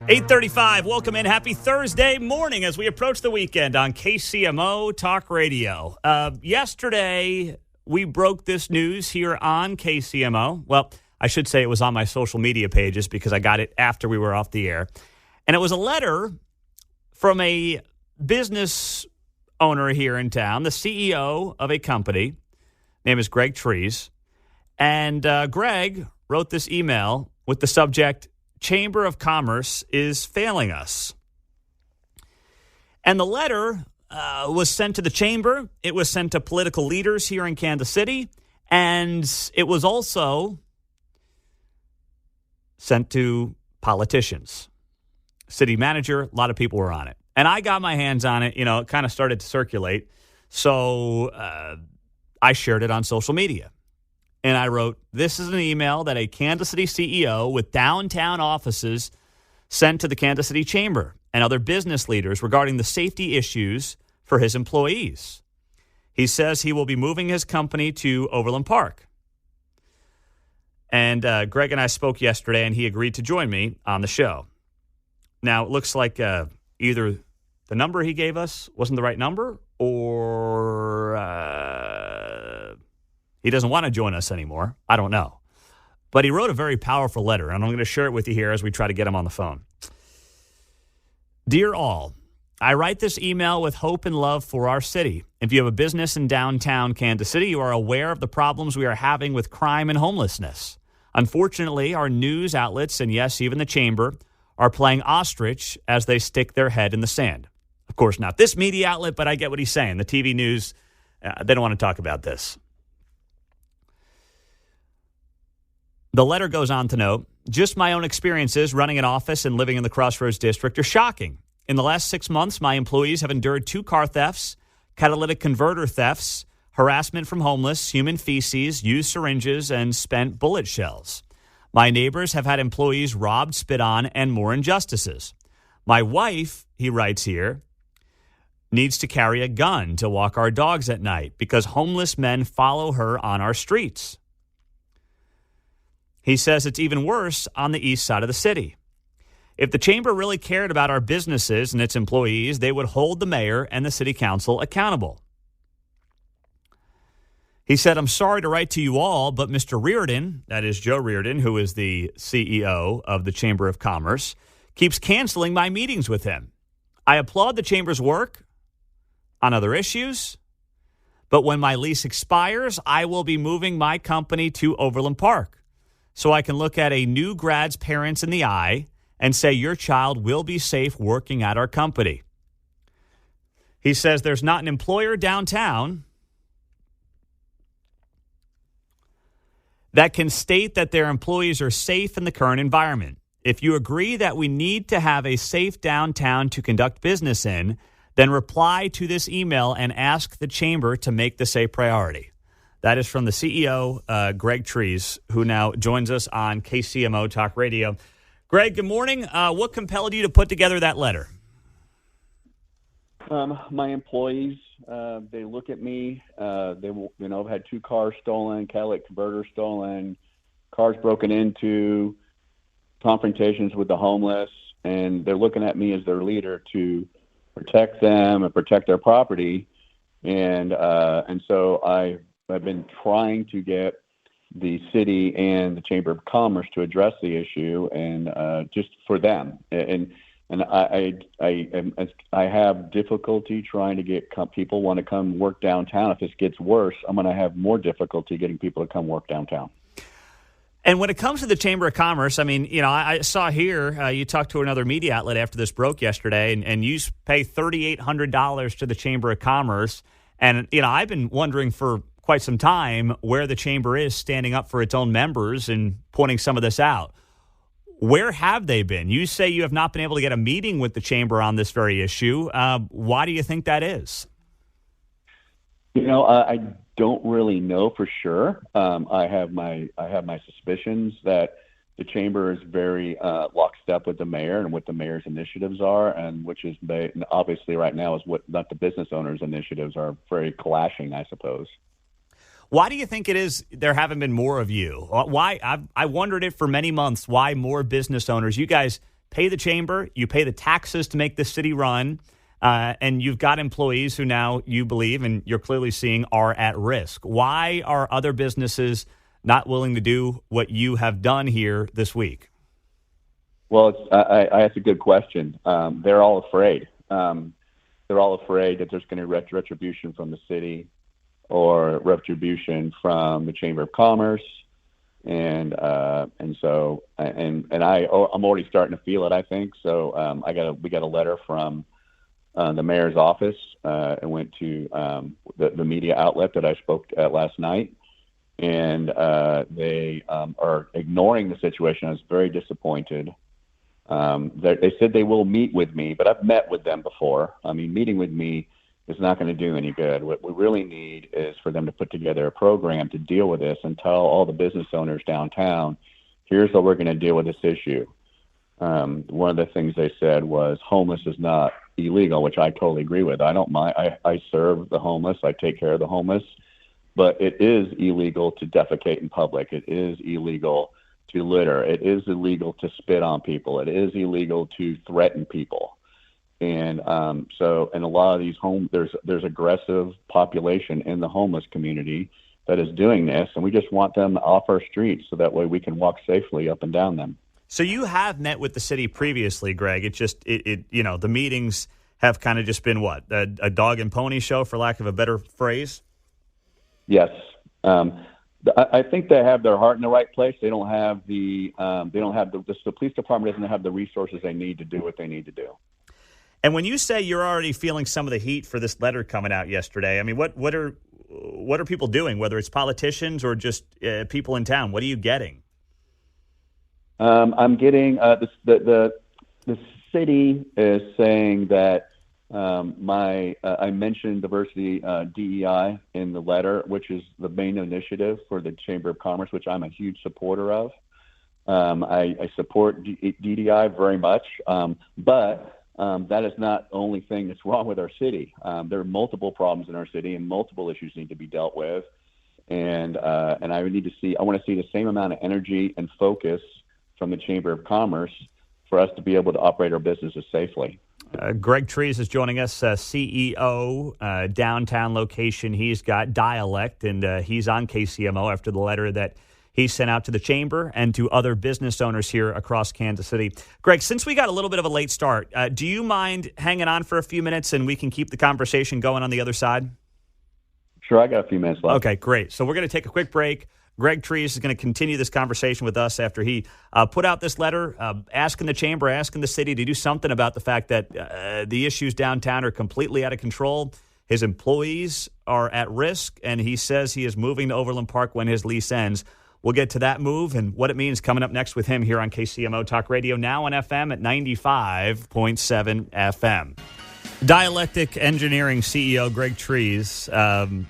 8:35, welcome in. Happy Thursday morning as we approach the weekend on KCMO Talk Radio. Yesterday, we broke this news here on KCMO. Well, I should say it was on my social media pages because I got it after we were off the air. And it was a letter from a business owner here in town, the CEO of a company. Name is Gregg. And Gregg wrote this email with the subject, Chamber of Commerce is failing us. And the letter was sent to the chamber. It was sent to political leaders here in Kansas City. And it was also sent to politicians. City manager, a lot of people were on it. And I got my hands on it. You know, it kind of started to circulate. So I shared it on social media. And I wrote, this is an email that a Kansas City CEO with downtown offices sent to the Kansas City Chamber and other business leaders regarding the safety issues for his employees. He says he will be moving his company to Overland Park. And Gregg and I spoke yesterday, and he agreed to join me on the show. Now, it looks like either the number he gave us wasn't the right number, or he doesn't want to join us anymore. I don't know. But he wrote a very powerful letter, and I'm going to share it with you here as we try to get him on the phone. Dear all, I write this email with hope and love for our city. If you have a business in downtown Kansas City, you are aware of the problems we are having with crime and homelessness. Unfortunately, our news outlets, and yes, even the chamber, are playing ostrich as they stick their head in the sand. Of course, not this media outlet, but I get what he's saying. The TV news, they don't want to talk about this. The letter goes on to note, just my own experiences running an office and living in the Crossroads District are shocking. In the last 6 months, my employees have endured 2 car thefts, catalytic converter thefts, harassment from homeless, human feces, used syringes, and spent bullet shells. My neighbors have had employees robbed, spit on, and more injustices. My wife, he writes here, needs to carry a gun to walk our dogs at night because homeless men follow her on our streets. He says it's even worse on the east side of the city. If the chamber really cared about our businesses and its employees, they would hold the mayor and the city council accountable. He said, I'm sorry to write to you all, but Mr. Reardon, that is Joe Reardon, who is the CEO of the Chamber of Commerce, keeps canceling my meetings with him. I applaud the chamber's work on other issues, but when my lease expires, I will be moving my company to Overland Park. So I can look at a new grad's parents in the eye and say your child will be safe working at our company. He says there's not an employer downtown that can state that their employees are safe in the current environment. If you agree that we need to have a safe downtown to conduct business in, then reply to this email and ask the chamber to make this a priority. That is from the CEO, Gregg, who now joins us on KCMO Talk Radio. Gregg, good morning. What compelled you to put together that letter? My employees, they look at me. I've had 2 cars stolen, catalytic converters stolen, cars broken into, confrontations with the homeless, and they're looking at me as their leader to protect them and protect their property. And so I've been trying to get the city and the Chamber of Commerce to address the issue, and just for them. And I have difficulty trying to get people want to come work downtown. If this gets worse, I'm going to have more difficulty getting people to come work downtown. And when it comes to the Chamber of Commerce, I mean, you know, I saw here you talked to another media outlet after this broke yesterday, and you pay $3,800 to the Chamber of Commerce. And, you know, I've been wondering for quite some time where the chamber is standing up for its own members and pointing some of this out. Where have they been? You say you have not been able to get a meeting with the chamber on this very issue. Why do you think that is? You know, I don't really know for sure. I have my suspicions that the chamber is very lockstep with the mayor and what the mayor's initiatives are, and which is obviously right now is what not the business owners' initiatives are very clashing, I suppose. Why do you think it is there haven't been more of you? Why I wondered it for many months. Why more business owners? You guys pay the chamber, you pay the taxes to make this city run, and you've got employees who now you believe, and you're clearly seeing, are at risk. Why are other businesses not willing to do what you have done here this week? Well, that's a good question. They're all afraid. They're all afraid that there's going to be retribution from the city or retribution from the Chamber of Commerce. I'm already starting to feel it, I think. So we got a letter from the mayor's office and went to the media outlet that I spoke at last night. And they are ignoring the situation. I was very disappointed. They said they will meet with me, but I've met with them before. I mean, meeting with me is not going to do any good. What we really need is for them to put together a program to deal with this and tell all the business owners downtown, here's how we're going to deal with this issue. One of the things they said was homeless is not illegal, which I totally agree with. I don't mind. I serve the homeless. I take care of the homeless. But it is illegal to defecate in public. It is illegal to litter. It is illegal to spit on people. It is illegal to threaten people. And so in a lot of these there's aggressive population in the homeless community that is doing this, and we just want them off our streets so that way we can walk safely up and down them. So you have met with the city previously, Greg. The meetings have kind of just been what, a dog and pony show, for lack of a better phrase? Yes. I think they have their heart in the right place. They don't have the police department doesn't have the resources they need to do what they need to do. And when you say you're already feeling some of the heat for this letter coming out yesterday, I mean, what are people doing, whether it's politicians or just people in town? What are you getting? I'm getting the city is saying that I mentioned diversity DEI in the letter, which is the main initiative for the Chamber of Commerce, which I'm a huge supporter of. I support DEI very much, but that is not the only thing that's wrong with our city. There are multiple problems in our city, and multiple issues need to be dealt with. And I want to see the same amount of energy and focus from the Chamber of Commerce for us to be able to operate our businesses safely. Gregg Trees is joining us, CEO, downtown location. He's got Dialect, and he's on KCMO after the letter that he sent out to the Chamber and to other business owners here across Kansas City. Gregg, since we got a little bit of a late start, do you mind hanging on for a few minutes and we can keep the conversation going on the other side? Sure, I got a few minutes left. Okay, great. So we're going to take a quick break. Gregg Trees is going to continue this conversation with us after he put out this letter asking the Chamber, asking the city to do something about the fact that the issues downtown are completely out of control. His employees are at risk, and he says he is moving to Overland Park when his lease ends. We'll get to that move and what it means coming up next with him here on KCMO Talk Radio, now on FM at 95.7 FM. Dialectic Engineering CEO Gregg Trees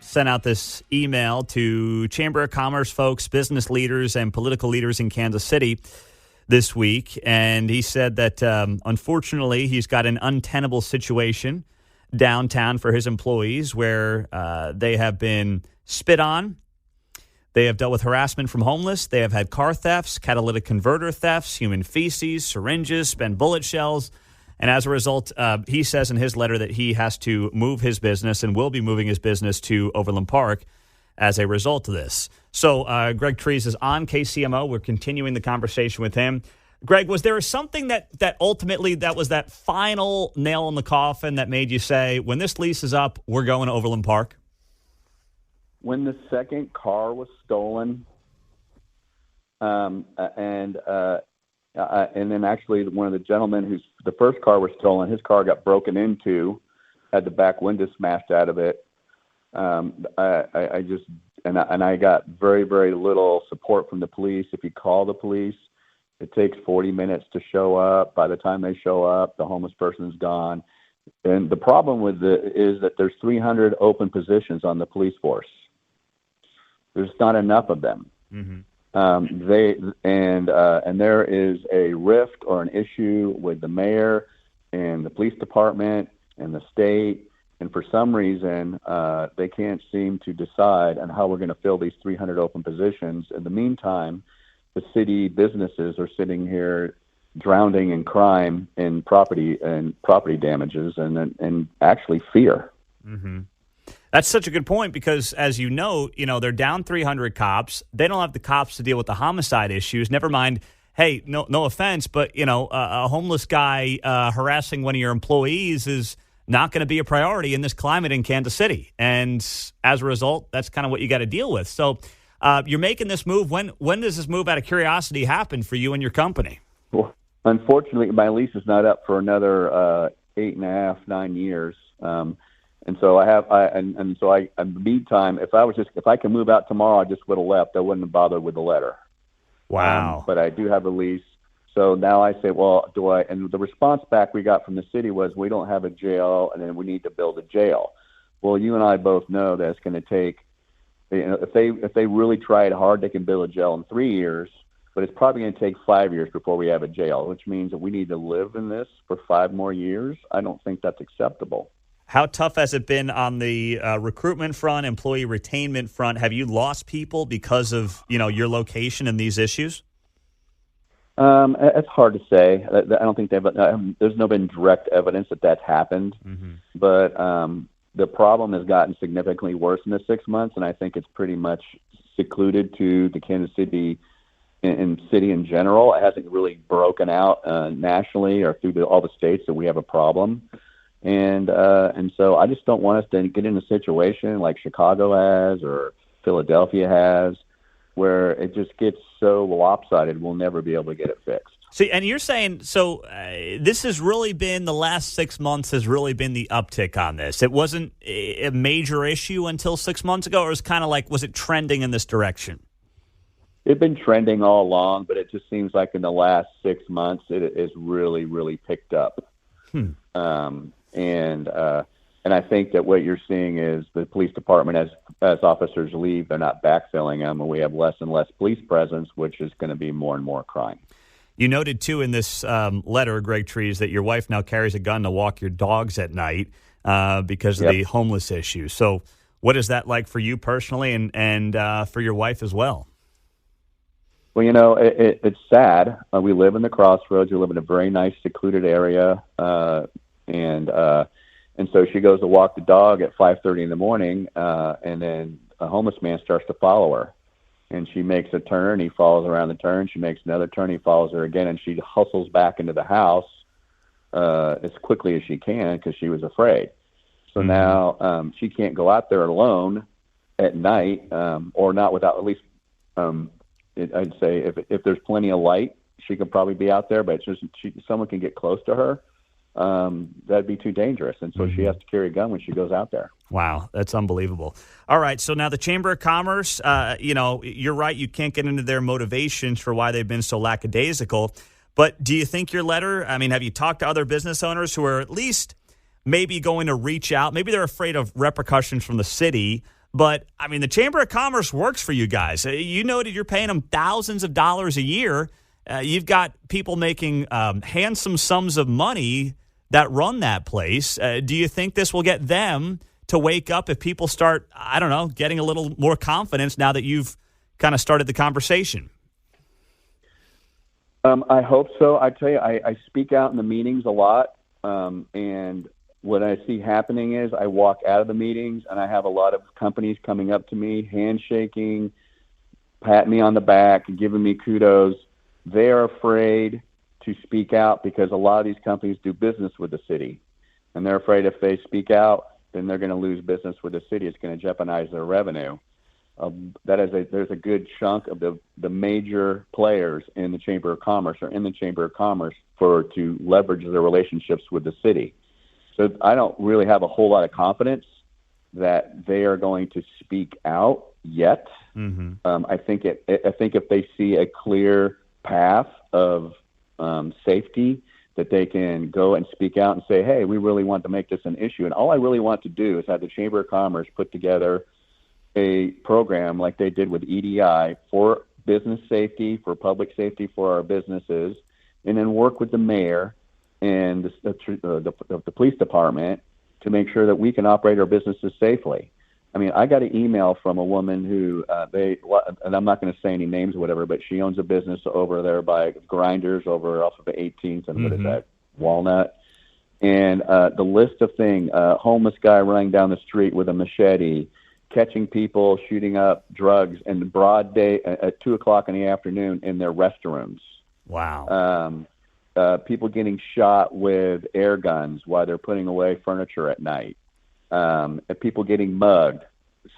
sent out this email to Chamber of Commerce folks, business leaders, and political leaders in Kansas City this week. And he said that, unfortunately, he's got an untenable situation downtown for his employees where they have been spit on. They have dealt with harassment from homeless. They have had car thefts, catalytic converter thefts, human feces, syringes, spent bullet shells. And as a result, he says in his letter that he has to move his business and will be moving his business to Overland Park as a result of this. So Gregg Trees is on KCMO. We're continuing the conversation with him. Gregg, was there something that ultimately that was that final nail in the coffin that made you say, when this lease is up, we're going to Overland Park? When the second car was stolen, and then actually one of the gentlemen the first car was stolen, his car got broken into, had the back window smashed out of it. I got very, very little support from the police. If you call the police, it takes 40 minutes to show up. By the time they show up, the homeless person's gone. And the problem with it is that there's 300 open positions on the police force. There's not enough of them. Mm-hmm. There is a rift or an issue with the mayor and the police department and the state, and for some reason they can't seem to decide on how we're going to fill these 300 open positions. In the meantime, the city businesses are sitting here drowning in crime and property damages and actually fear. Mm-hmm. That's such a good point because, as you know, they're down 300 cops. They don't have the cops to deal with the homicide issues. Never mind. Hey, no offense, but a homeless guy harassing one of your employees is not going to be a priority in this climate in Kansas City, and as a result, that's kind of what you got to deal with. So, you're making this move. When does this move, out of curiosity, happen for you and your company? Well, unfortunately, my lease is not up for another 8.5, 9 years. And so in the meantime, if I can move out tomorrow, I just would have left. I wouldn't have bothered with the letter. Wow. But I do have a lease. So now I say, well, and the response back we got from the city was, we don't have a jail and then we need to build a jail. Well, you and I both know that it's going to take, if they really tried hard, they can build a jail in 3 years, but it's probably going to take 5 years before we have a jail, which means that we need to live in this for 5 more years. I don't think that's acceptable. How tough has it been on the recruitment front, employee retainment front? Have you lost people because of your location and these issues? It's hard to say. I don't think there's no been direct evidence that that's happened. Mm-hmm. But the problem has gotten significantly worse in the 6 months, and I think it's pretty much secluded to the Kansas City and city in general. It hasn't really broken out nationally or through all the states that we have a problem. And so I just don't want us to get in a situation like Chicago has or Philadelphia has, where it just gets so lopsided we'll never be able to get it fixed. See, and you're saying, this has really been, the last 6 months has really been the uptick on this. It wasn't a major issue until 6 months ago, or it was kind of like, was it trending in this direction? It's been trending all along, but it just seems like in the last 6 months it has really, really picked up. And I think that what you're seeing is the police department, as officers leave, they're not backfilling them, and we have less and less police presence, which is going to be more and more crime. You noted, too, in this letter, Gregg Trees, that your wife now carries a gun to walk your dogs at night because of the homeless issue. So what is that like for you personally and for your wife as well? Well, it's sad. We live in the Crossroads. We live in a very nice, secluded area, and so she goes to walk the dog at 5:30 in the morning, and then a homeless man starts to follow her. And she makes a turn, he follows around the turn. She makes another turn, he follows her again, and she hustles back into the house as quickly as she can because she was afraid. So now she can't go out there alone at night, or not without at least, I'd say if there's plenty of light, she could probably be out there, but it's just someone can get close to her. That'd be too dangerous. And so she has to carry a gun when she goes out there. Wow, that's unbelievable. All right, so now the Chamber of Commerce, you're right, you can't get into their motivations for why they've been so lackadaisical. But do you think your letter, have you talked to other business owners who are at least maybe going to reach out? Maybe they're afraid of repercussions from the city. But, the Chamber of Commerce works for you guys. You noted you're paying them thousands of dollars a year. You've got people making handsome sums of money that run that place. Do you think this will get them to wake up if people start, getting a little more confidence now that you've kind of started the conversation? I hope so. I tell you, I speak out in the meetings a lot, and what I see happening is I walk out of the meetings, and I have a lot of companies coming up to me, handshaking, patting me on the back, and giving me kudos. They're afraid to speak out because a lot of these companies do business with the city, and they're afraid if they speak out, then they're going to lose business with the city. It's going to jeopardize their revenue. There's a good chunk of the major players in the Chamber of Commerce or in the Chamber of Commerce to leverage their relationships with the city. So I don't really have a whole lot of confidence that they are going to speak out yet. Mm-hmm. I think if they see a clear path of safety, that they can go and speak out and say, hey, we really want to make this an issue. And all I really want to do is have the Chamber of Commerce put together a program like they did with EDI for business safety, for public safety for our businesses, and then work with the mayor and the police department to make sure that we can operate our businesses safely. I mean, I got an email from a woman who and I'm not going to say any names or whatever, but she owns a business over there by Grinders over off of the 18th and what is that, Walnut. And the list of things, homeless guy running down the street with a machete, catching people, shooting up drugs in the broad day at 2:00 in the afternoon in their restrooms. Wow. People getting shot with air guns while they're putting away furniture at night. And people getting mugged.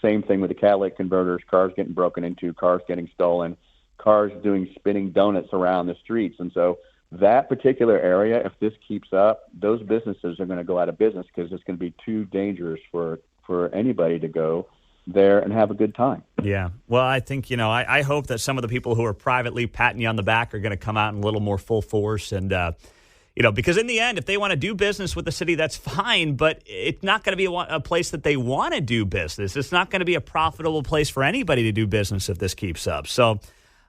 Same thing with the catalytic converters, cars getting broken into, cars getting stolen, cars doing spinning donuts around the streets. And so that particular area, if this keeps up, those businesses are going to go out of business because it's going to be too dangerous for anybody to go there and have a good time. Yeah. Well, I think, I hope that some of the people who are privately patting you on the back are going to come out in a little more full force. And, because in the end, if they want to do business with the city, that's fine, but it's not going to be a place that they want to do business. It's not going to be a profitable place for anybody to do business if this keeps up. So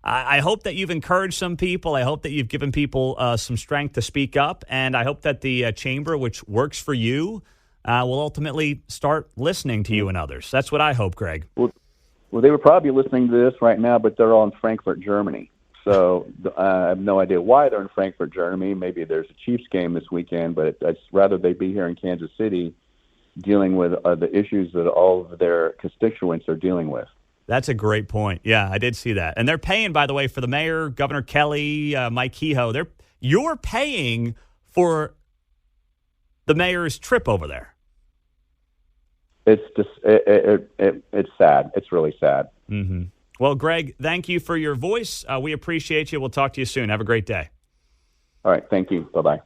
I hope that you've encouraged some people. I hope that you've given people some strength to speak up. And I hope that the chamber, which works for you, will ultimately start listening to you and others. That's what I hope, Gregg. Well, they would probably be listening to this right now, but they're all in Frankfurt, Germany. So I have no idea why they're in Frankfurt, Germany. Maybe there's a Chiefs game this weekend, but I'd rather they be here in Kansas City dealing with the issues that all of their constituents are dealing with. That's a great point. Yeah, I did see that. And they're paying, by the way, for the mayor, Governor Kelly, Mike Kehoe. You're paying for the mayor's trip over there. It's just it's sad. It's really sad. Mm-hmm. Well, Gregg, thank you for your voice. We appreciate you. We'll talk to you soon. Have a great day. All right. Thank you. Bye-bye.